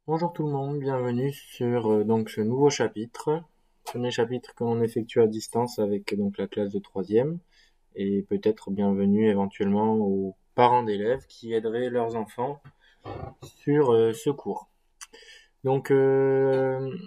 Bonjour tout le monde, bienvenue sur donc ce nouveau chapitre. Premier chapitre que l'on effectue à distance avec donc la classe de troisième et peut-être bienvenue éventuellement aux parents d'élèves qui aideraient leurs enfants sur ce cours. Donc le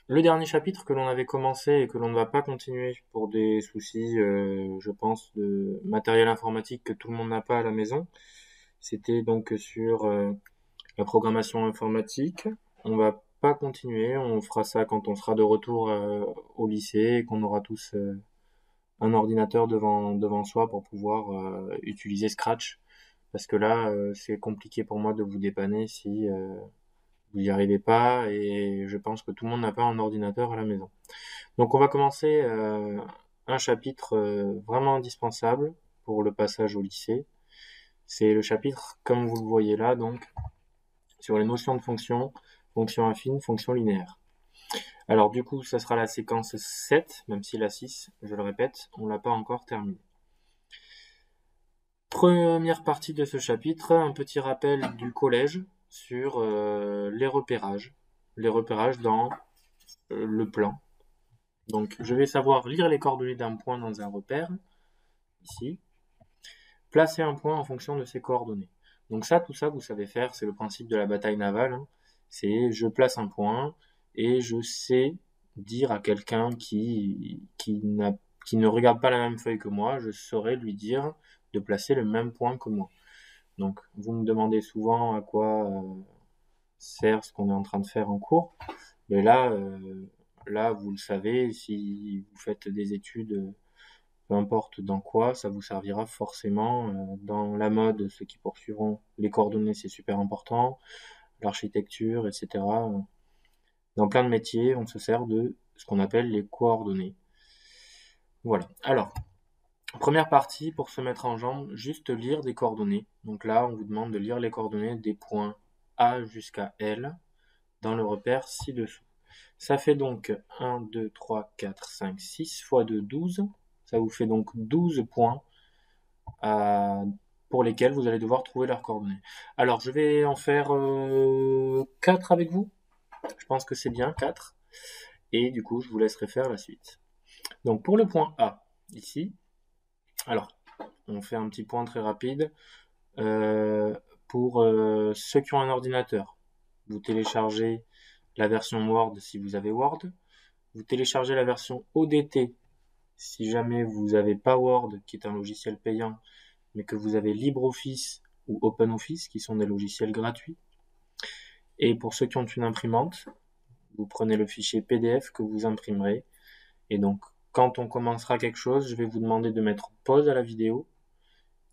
dernier chapitre que l'on avait commencé et que l'on ne va pas continuer pour des soucis, je pense, de matériel informatique que tout le monde n'a pas à la maison, c'était donc sur la programmation informatique. On va pas continuer, on fera ça quand on sera de retour au lycée et qu'on aura tous un ordinateur devant soi pour pouvoir utiliser Scratch. Parce que là, c'est compliqué pour moi de vous dépanner si vous n'y arrivez pas et je pense que tout le monde n'a pas un ordinateur à la maison. Donc on va commencer un chapitre vraiment indispensable pour le passage au lycée. C'est le chapitre, comme vous le voyez là, donc sur les notions de fonction, fonction affine, fonction linéaire. Alors du coup, ça sera la séquence 7, même si la 6, je le répète, on l'a pas encore terminée. Première partie de ce chapitre, un petit rappel du collège sur les repérages. Les repérages dans le plan. Donc je vais savoir lire les coordonnées d'un point dans un repère, ici, placer un point en fonction de ses coordonnées. Donc ça, tout ça, vous savez faire, c'est le principe de la bataille navale. Hein. C'est je place un point et je sais dire à quelqu'un qui ne regarde pas la même feuille que moi, je saurais lui dire de placer le même point que moi. Donc vous me demandez souvent à quoi sert ce qu'on est en train de faire en cours. Mais là, vous le savez, si vous faites des études peu importe dans quoi, ça vous servira forcément. Dans la mode, ceux qui poursuivront les coordonnées, c'est super important. L'architecture, etc. Dans plein de métiers, on se sert de ce qu'on appelle les coordonnées. Voilà. Alors, première partie, pour se mettre en jambe, juste lire des coordonnées. Donc là, on vous demande de lire les coordonnées des points A jusqu'à L dans le repère ci-dessous. Ça fait donc 1, 2, 3, 4, 5, 6 fois 2, 12. Ça vous fait donc 12 points pour lesquels vous allez devoir trouver leurs coordonnées. Alors, je vais en faire 4 avec vous. Je pense que c'est bien, 4. Et du coup, je vous laisserai faire la suite. Donc, pour le point A, ici, alors, on fait un petit point très rapide. Pour ceux qui ont un ordinateur, vous téléchargez la version Word si vous avez Word. Vous téléchargez la version ODT si jamais vous n'avez pas Word, qui est un logiciel payant, mais que vous avez LibreOffice ou OpenOffice, qui sont des logiciels gratuits. Et pour ceux qui ont une imprimante, vous prenez le fichier PDF que vous imprimerez. Et donc, quand on commencera quelque chose, je vais vous demander de mettre pause à la vidéo,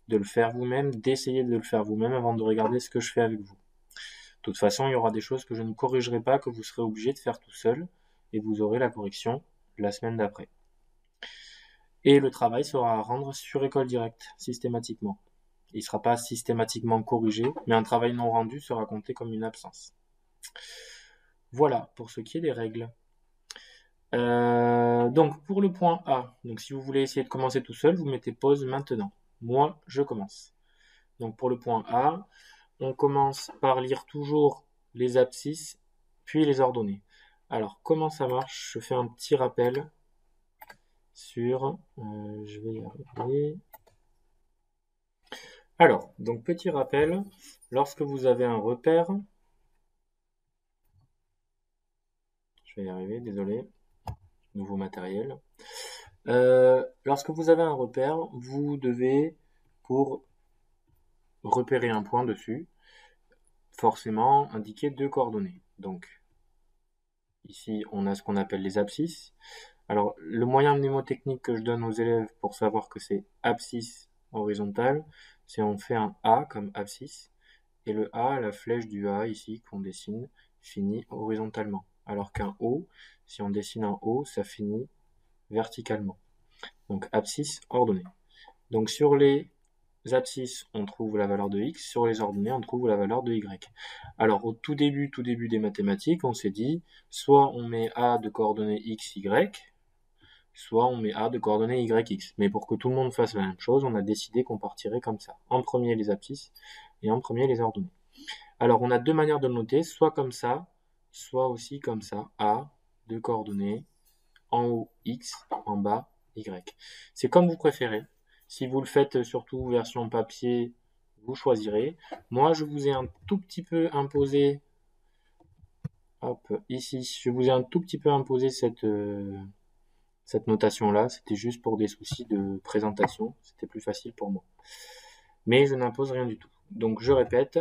de le faire vous-même, d'essayer de le faire vous-même avant de regarder ce que je fais avec vous. De toute façon, il y aura des choses que je ne corrigerai pas, que vous serez obligé de faire tout seul, et vous aurez la correction la semaine d'après. Et le travail sera à rendre sur École Directe, systématiquement. Il ne sera pas systématiquement corrigé, mais un travail non rendu sera compté comme une absence. Voilà pour ce qui est des règles. Donc pour le point A, donc si vous voulez essayer de commencer tout seul, vous mettez pause maintenant. Moi, je commence. Donc pour le point A, on commence par lire toujours les abscisses, puis les ordonnées. Alors comment ça marche? Je fais un petit rappel sur... je vais y arriver. Alors, donc petit rappel, lorsque vous avez un repère, je vais y arriver, désolé, nouveau matériel. Lorsque vous avez un repère, vous devez, pour repérer un point dessus, forcément indiquer deux coordonnées. Donc, ici, on a ce qu'on appelle les abscisses. Alors, le moyen mnémotechnique que je donne aux élèves pour savoir que c'est abscisse horizontale, c'est on fait un A comme abscisse, et le A, la flèche du A ici qu'on dessine, finit horizontalement. Alors qu'un O, si on dessine un O, ça finit verticalement. Donc abscisse ordonnée. Donc sur les abscisses, on trouve la valeur de x, sur les ordonnées, on trouve la valeur de y. Alors au tout début des mathématiques, on s'est dit, soit on met a de coordonnées x, y, soit on met a de coordonnées y, x. Mais pour que tout le monde fasse la même chose, on a décidé qu'on partirait comme ça. En premier les abscisses et en premier les ordonnées. Alors, on a deux manières de le noter, soit comme ça, soit aussi comme ça. A, deux coordonnées, en haut X, en bas Y. C'est comme vous préférez. Si vous le faites surtout version papier, vous choisirez. Moi, je vous ai un tout petit peu imposé, hop, ici, je vous ai un tout petit peu imposé cette notation-là. C'était juste pour des soucis de présentation. C'était plus facile pour moi. Mais je n'impose rien du tout. Donc, je répète,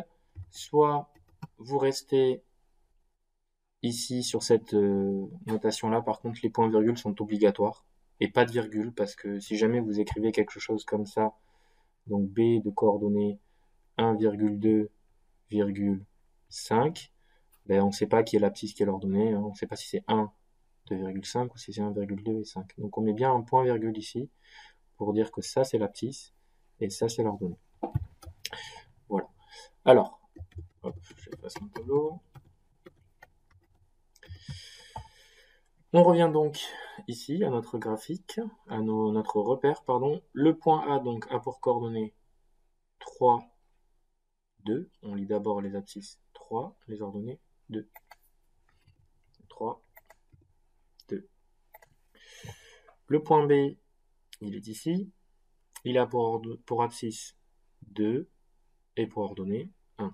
soit vous restez ici sur cette notation-là, par contre, les points-virgules sont obligatoires. Et pas de virgule, parce que si jamais vous écrivez quelque chose comme ça, donc B de coordonnées 1,2,5, ben on ne sait pas qui est l'abscisse qui est l'ordonnée, hein. On ne sait pas si c'est 1, 2,5 ou si c'est 1,2 et 5. Donc on met bien un point-virgule ici pour dire que ça c'est l'abscisse et ça c'est l'ordonnée. Voilà. Alors, hop, j'efface mon tableau. On revient donc ici à notre graphique, à notre repère, pardon. Le point A donc a pour coordonnées 3, 2. On lit d'abord les abscisses 3, les ordonnées 2. 3, 2. Le point B, il est ici. Il a pour abscisse 2 et pour ordonnée 1.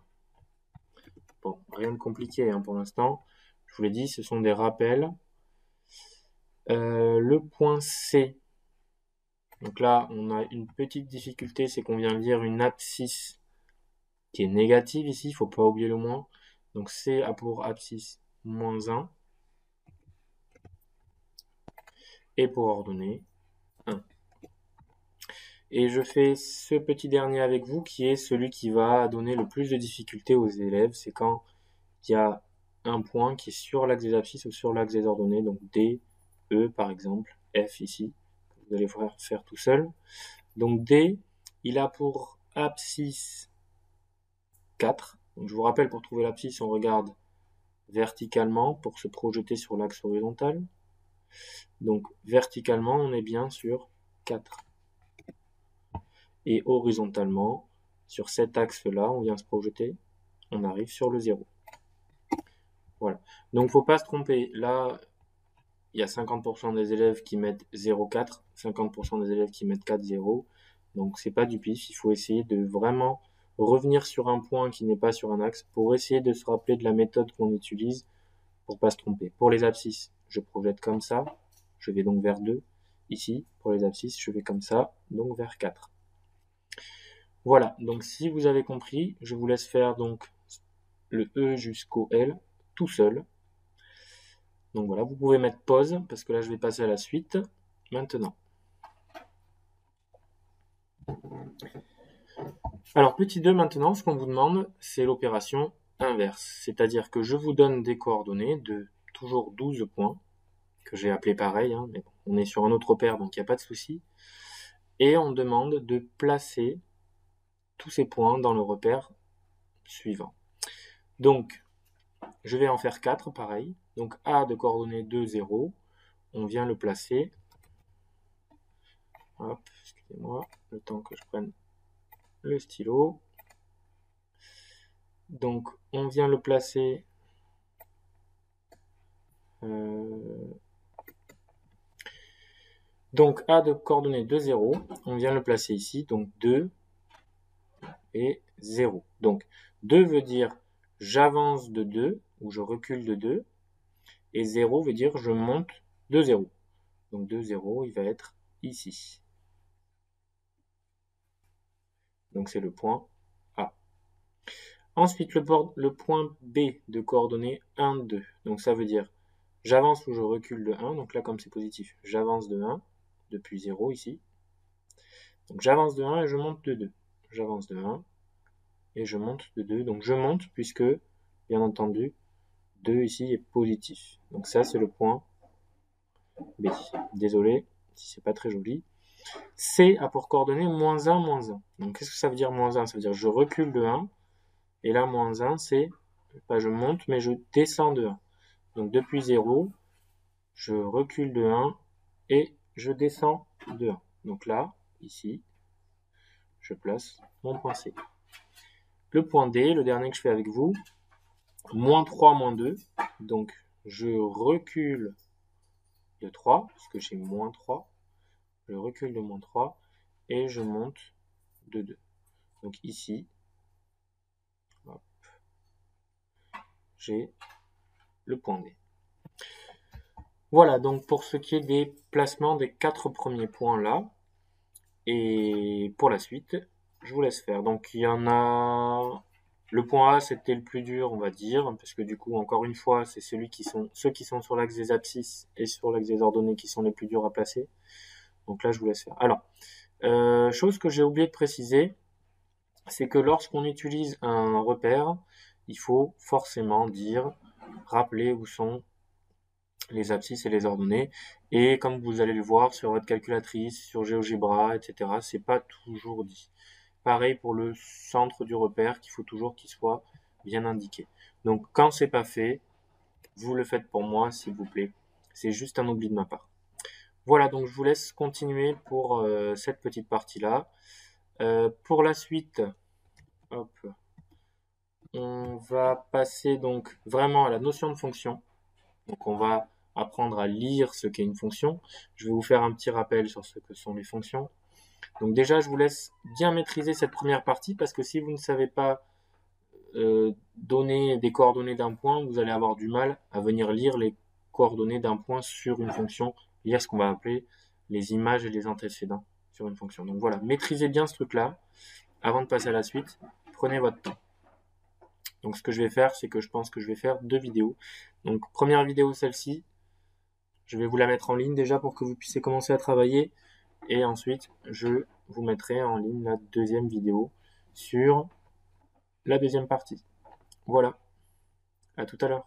Bon, rien de compliqué hein, pour l'instant. Je vous l'ai dit, ce sont des rappels. Le point C. Donc là, on a une petite difficulté, c'est qu'on vient lire une abscisse qui est négative ici, il ne faut pas oublier le moins. Donc C a pour abscisse moins 1 et pour ordonnée 1. Et je fais ce petit dernier avec vous qui est celui qui va donner le plus de difficultés aux élèves. C'est quand il y a un point qui est sur l'axe des abscisses ou sur l'axe des ordonnées. Donc D, E par exemple, F ici. Vous allez faire tout seul. Donc D, il a pour abscisse 4. Donc je vous rappelle, pour trouver l'abscisse, on regarde verticalement pour se projeter sur l'axe horizontal. Donc verticalement, on est bien sur 4. Et horizontalement, sur cet axe-là, on vient se projeter, on arrive sur le 0. Voilà. Donc, il ne faut pas se tromper. Là, il y a 50% des élèves qui mettent 0,4, 50% des élèves qui mettent 4,0. Donc, c'est pas du pif. Il faut essayer de vraiment revenir sur un point qui n'est pas sur un axe pour essayer de se rappeler de la méthode qu'on utilise pour pas se tromper. Pour les abscisses, je projette comme ça. Je vais donc vers 2. Ici, pour les abscisses, je vais comme ça, donc vers 4. Voilà, donc si vous avez compris, je vous laisse faire donc le E jusqu'au L tout seul. Donc voilà, vous pouvez mettre pause parce que là je vais passer à la suite maintenant. Alors petit 2 maintenant, ce qu'on vous demande, c'est l'opération inverse. C'est-à-dire que je vous donne des coordonnées de toujours 12 points, que j'ai appelé pareil, hein, mais bon, on est sur un autre repère donc il n'y a pas de souci. Et on demande de placer tous ces points dans le repère suivant. Donc, je vais en faire 4, pareil. Donc, A de coordonnées 2, 0. On vient le placer. Hop, excusez-moi, le temps que je prenne le stylo. Donc, on vient le placer. Donc, A de coordonnées 2, 0. On vient le placer ici. Donc, 2 et 0. Donc, 2 veut dire j'avance de 2 ou je recule de 2. Et 0 veut dire je monte de 0. Donc 2, 0, il va être ici. Donc c'est le point A. Ensuite, le point B de coordonnées 1, 2. Donc ça veut dire j'avance ou je recule de 1. Donc là, comme c'est positif, j'avance de 1 depuis 0 ici. Donc j'avance de 1 et je monte de 2. J'avance de 1 et je monte de 2. Donc je monte puisque, bien entendu, 2 ici est positif. Donc ça, c'est le point B. Désolé si c'est pas très joli. C a pour coordonnées moins 1, moins 1. Donc qu'est-ce que ça veut dire moins 1? Ça veut dire je recule de 1. Et là, moins 1, c'est pas je monte, mais je descends de 1. Donc depuis 0, je recule de 1 et je descends de 1. Donc là, ici, je place mon point C. le point D, le dernier que je fais avec vous, moins 3, moins 2. Donc, je recule de 3, parce que j'ai moins 3. Je recule de moins 3 et je monte de 2. Donc ici, j'ai le point D. Voilà, donc pour ce qui est des placements des 4 premiers points là. Et pour la suite, je vous laisse faire. Donc il y en a... Le point A, c'était le plus dur, on va dire, parce que du coup, encore une fois, c'est ceux qui sont sur l'axe des abscisses et sur l'axe des ordonnées qui sont les plus durs à placer. Donc là, je vous laisse faire. Alors, chose que j'ai oublié de préciser, c'est que lorsqu'on utilise un repère, il faut forcément rappeler où sont les abscisses et les ordonnées. Et comme vous allez le voir sur votre calculatrice, sur GeoGebra, etc., c'est pas toujours dit. Pareil pour le centre du repère, qu'il faut toujours qu'il soit bien indiqué. Donc quand c'est pas fait, vous le faites pour moi, s'il vous plaît. C'est juste un oubli de ma part. Voilà, donc je vous laisse continuer pour cette petite partie-là. Pour la suite, hop, on va passer donc vraiment à la notion de fonction. Donc on va apprendre à lire ce qu'est une fonction. Je vais vous faire un petit rappel sur ce que sont les fonctions. Donc déjà, je vous laisse bien maîtriser cette première partie parce que si vous ne savez pas donner des coordonnées d'un point, vous allez avoir du mal à venir lire les coordonnées d'un point sur une fonction, lire ce qu'on va appeler les images et les antécédents sur une fonction. Donc voilà, maîtrisez bien ce truc-là. Avant de passer à la suite, prenez votre temps. Donc ce que je vais faire, c'est que je pense que je vais faire 2 vidéos. Donc première vidéo, celle-ci, je vais vous la mettre en ligne déjà pour que vous puissiez commencer à travailler. Et ensuite, je vous mettrai en ligne la deuxième vidéo sur la deuxième partie. Voilà, à tout à l'heure.